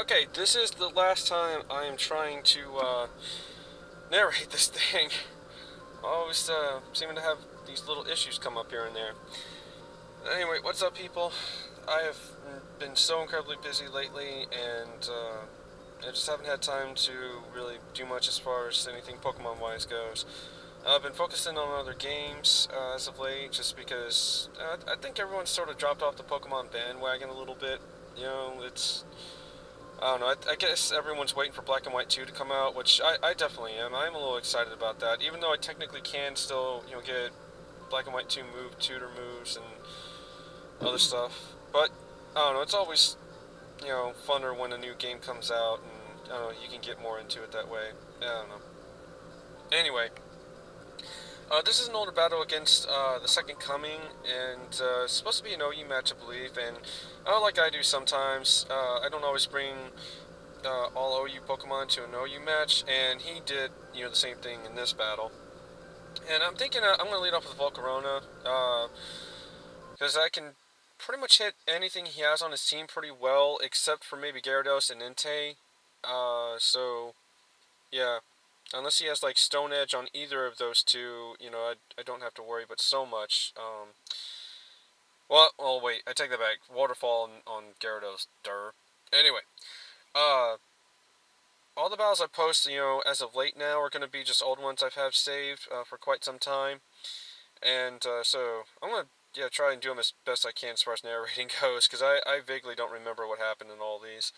Okay, this is the last time I am trying to narrate this thing. I always seem to have these little issues come up here and there. Anyway, what's up, people? I have been so incredibly busy lately, and I just haven't had time to really do much as far as anything Pokemon-wise goes. I've been focusing on other games as of late, just because I think everyone's sort of dropped off the Pokemon bandwagon a little bit. You know, I don't know. I guess everyone's waiting for Black and White 2 to come out, which I definitely am. I'm a little excited about that, even though I technically can still, get Black and White 2 tutor moves and other stuff. But, I don't know, it's always, funner when a new game comes out and, I don't know, you can get more into it that way. I don't know. Anyway, this is an older battle against the Second Coming, and it's supposed to be an OU match, I believe, and like I do sometimes, I don't always bring all OU Pokemon to an OU match, and he did, the same thing in this battle. And I'm thinking I'm going to lead off with Volcarona, because I can pretty much hit anything he has on his team pretty well, except for maybe Gyarados and Entei. So, yeah. Unless he has, like, Stone Edge on either of those two, I don't have to worry but so much. Well, wait, I take that back. Waterfall on Gyarados, durr. Anyway, uh, all the battles I post, as of late now are going to be just old ones I've have saved for quite some time. And so I'm going to try and do them as best I can as far as narrating goes, because I vaguely don't remember what happened in all these.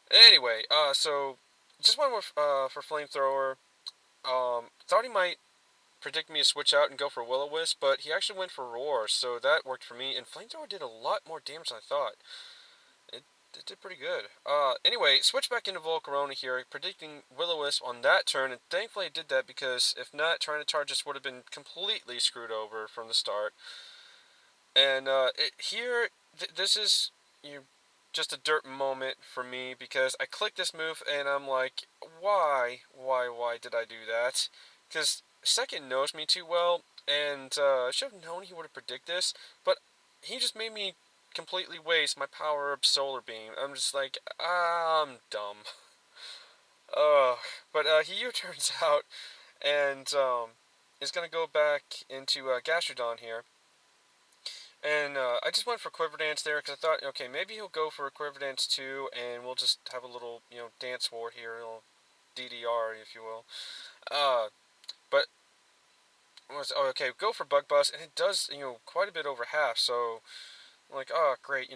Anyway, so just went with, for Flamethrower. Thought he might predict me to switch out and go for Will-O-Wisp, but he actually went for Roar, so that worked for me, and Flamethrower did a lot more damage than I thought. It did pretty good. Anyway, switch back into Volcarona here, predicting Will-O-Wisp on that turn, and thankfully I did that because if not, trying to charge this would have been completely screwed over from the start. And this is just a dirt moment for me because I clicked this move and I'm like, why did I do that? Because Second knows me too well, and I should have known he would have predicted this, but he just made me completely waste my power-up Solar Beam. I'm just like, I'm dumb. But he U-turns out and is going to go back into Gastrodon here. And I just went for Quiver Dance there because I thought, okay, maybe he'll go for a Quiver Dance too, and we'll just have a little, dance war here, a little DDR, if you will. But okay, go for Bug Buzz, and it does, quite a bit over half. So I'm like, oh, great,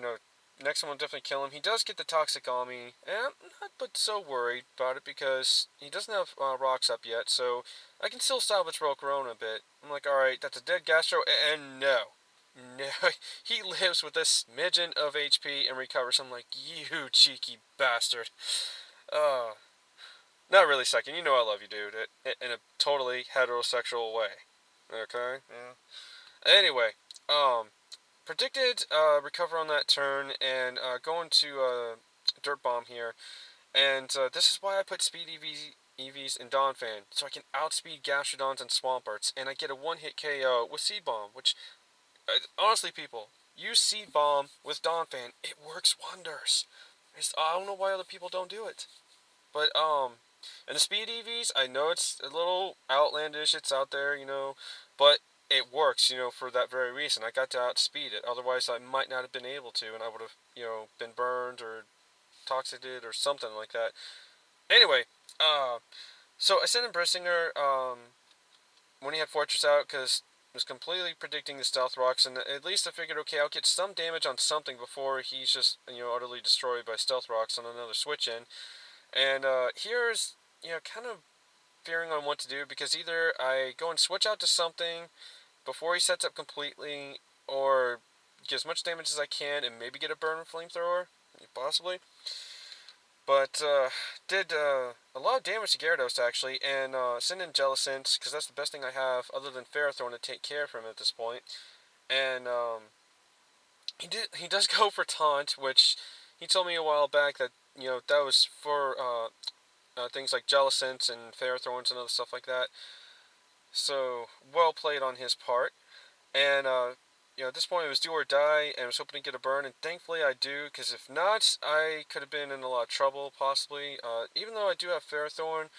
next one will definitely kill him. He does get the Toxic on me, and I'm not but so worried about it because he doesn't have rocks up yet, so I can still salvage Volcarona a bit. I'm like, alright, that's a dead Gastro, and no. No, he lives with a smidgen of HP and recovers. I'm like, you cheeky bastard. Uh, Not really, Second. You know I love you, dude. In a totally heterosexual way. Okay? Yeah. Anyway, predicted recover on that turn and going to Dirt Bomb here. And this is why I put Speed EVs in Donphan, so I can outspeed Gastrodons and Swamparts, and I get a one-hit KO with Seed Bomb, which, honestly, people, use Seed Bomb with Donphan. It works wonders. I don't know why other people don't do it. But, and the Speed EVs, I know it's a little outlandish, it's out there, but it works, for that very reason. I got to outspeed it. Otherwise, I might not have been able to, and I would have, been burned or toxicated or something like that. Anyway, so I sent in Brissinger, when he had Fortress out, because I was completely predicting the Stealth Rocks, and at least I figured, okay, I'll get some damage on something before he's just, utterly destroyed by Stealth Rocks on another switch in. And here's, kind of fearing on what to do, because either I go and switch out to something before he sets up completely, or get as much damage as I can and maybe get a burn with Flamethrower, possibly. But did a lot of damage to Gyarados, actually, and send in Jellicent, because that's the best thing I have, other than Ferrothorn, to take care of him at this point. And he does go for Taunt, which he told me a while back that, that was for things like Jellicent and Ferrothorns and other stuff like that. So, well played on his part. And at this point it was do or die, and I was hoping to get a burn, and thankfully I do, because if not, I could have been in a lot of trouble, possibly. Even though I do have Ferrothorn,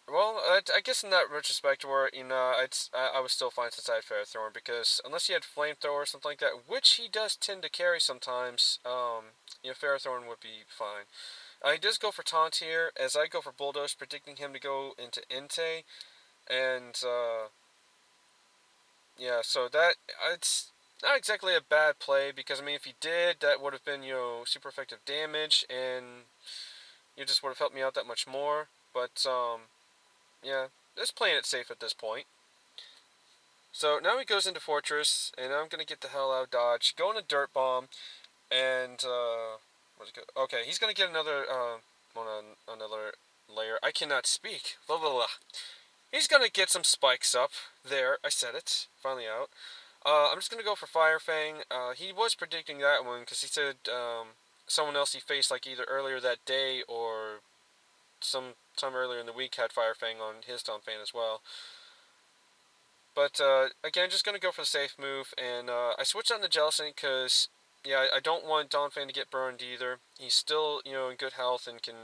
well, I guess in that retrospect, where I was still fine since I had Ferrothorn, because unless he had Flamethrower or something like that, which he does tend to carry sometimes, Ferrothorn would be fine. He does go for Taunt here, as I go for Bulldoze, predicting him to go into Entei, and yeah, so it's not exactly a bad play, because I mean, if he did, that would have been super effective damage, and you just would have helped me out that much more. But yeah, just playing it safe at this point. So now he goes into Fortress, and I'm gonna get the hell out of Dodge, go into Dirt Bomb, and where's it go? Okay, he's gonna get another another layer. I cannot speak. Blah blah blah. He's gonna get some spikes up. There, I said it. Finally out. I'm just gonna go for Fire Fang. He was predicting that one because he said someone else he faced like either earlier that day or some time earlier in the week had Fire Fang on his Donphan as well. But again, just gonna go for the safe move, and I switched on to Jellicent because yeah, I don't want Donphan to get burned either. He's still in good health and can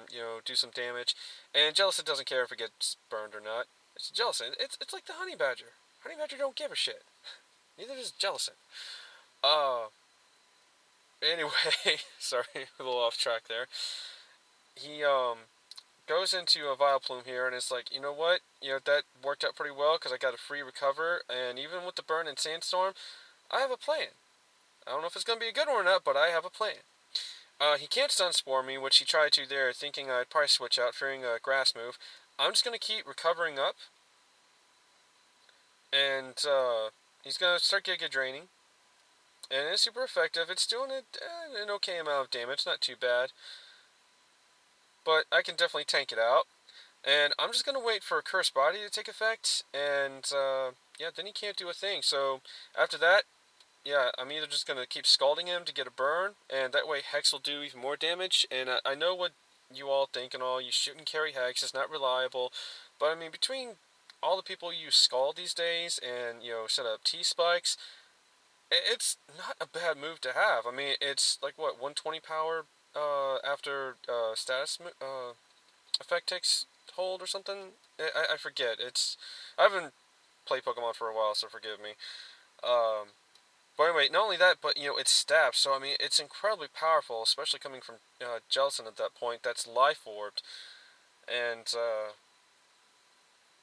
do some damage, and Jellicent doesn't care if it gets burned or not. It's Jellicent. It's like the Honey Badger. Honey Badger don't give a shit. Neither does Jellicent. Uh, anyway, sorry, a little off track there. He goes into a Vileplume here, and it's like, you know what? That worked out pretty well because I got a free recover, and even with the burn and Sandstorm, I have a plan. I don't know if it's going to be a good one or not, but I have a plan. He can't Stun Spore me, which he tried to there, thinking I'd probably switch out, fearing a Grass move. I'm just going to keep recovering up, and he's going to start Giga Draining. And it's super effective. It's doing an okay amount of damage, not too bad. But I can definitely tank it out. And I'm just going to wait for a Cursed Body to take effect. And, yeah, then he can't do a thing. So, after that, yeah, I'm either just going to keep scalding him to get a burn. And that way Hex will do even more damage. And I know what you all think and all. You shouldn't carry Hex. It's not reliable. But, I mean, between all the people who use Scald these days and, set up T-Spikes, it's not a bad move to have. I mean, it's like what 120 power after status effect takes hold or something. I forget. I haven't played Pokemon for a while, so forgive me. Um, but anyway, not only that, but it's stabs. So I mean, it's incredibly powerful, especially coming from Jellicent at that point. That's life orbed, and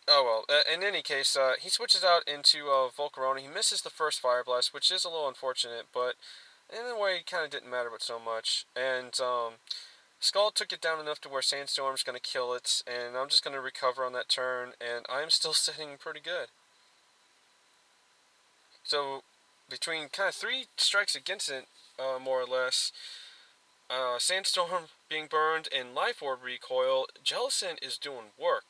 oh well. In any case, he switches out into Volcarona. He misses the first Fire Blast, which is a little unfortunate, but in a way, it kind of didn't matter but so much. And Skull took it down enough to where Sandstorm's going to kill it, and I'm just going to recover on that turn, and I'm still sitting pretty good. So, between kind of 3 strikes against it, more or less, Sandstorm being burned and Life Orb recoil, Jellicent is doing work.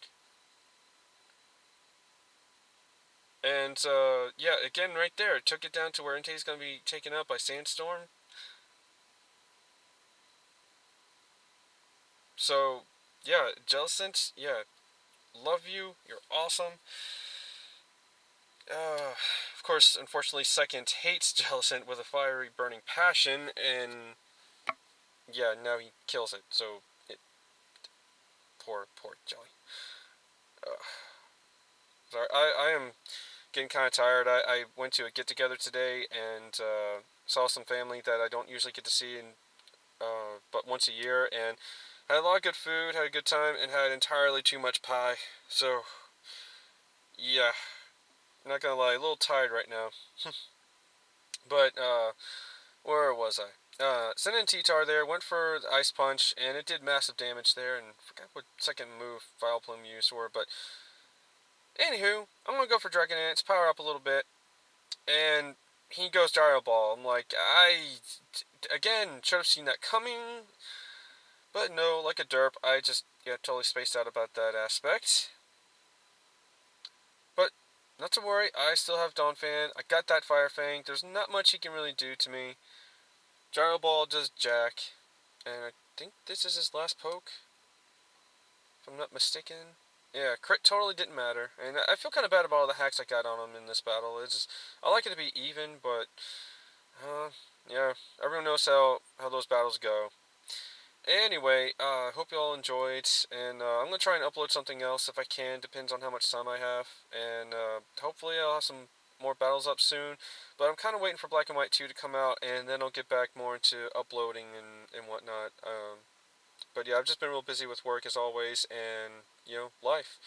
And, yeah, again, right there, it took it down to where Entei's going to be taken out by Sandstorm. So, yeah, Jellicent, yeah, love you, you're awesome. Of course, unfortunately, Second hates Jellicent with a fiery burning passion, and, yeah, now he kills it, so, poor Jelly. Sorry, I am getting kind of tired. I went to a get-together today and saw some family that I don't usually get to see but once a year, and had a lot of good food, had a good time, and had entirely too much pie. So, yeah, not gonna lie, a little tired right now. But, where was I? Sent in T-Tar there, went for the Ice Punch, and it did massive damage there, and forgot what second move Vileplume used for, but anywho, I'm gonna go for Dragonance, power up a little bit, and he goes Gyro Ball. I'm like, again, should have seen that coming, but no, like a derp, I just, yeah, totally spaced out about that aspect. But, not to worry, I still have Donphan, I got that Fire Fang, there's not much he can really do to me. Gyro Ball does jack, and I think this is his last poke, if I'm not mistaken. Yeah, crit totally didn't matter, and I feel kind of bad about all the hacks I got on him in this battle. It's just, I like it to be even, but yeah, everyone knows how those battles go. Anyway, hope you all enjoyed, and I'm gonna try and upload something else if I can. Depends on how much time I have, and hopefully I'll have some more battles up soon. But I'm kind of waiting for Black and White 2 to come out, and then I'll get back more into uploading and whatnot. But yeah, I've just been real busy with work as always, and life.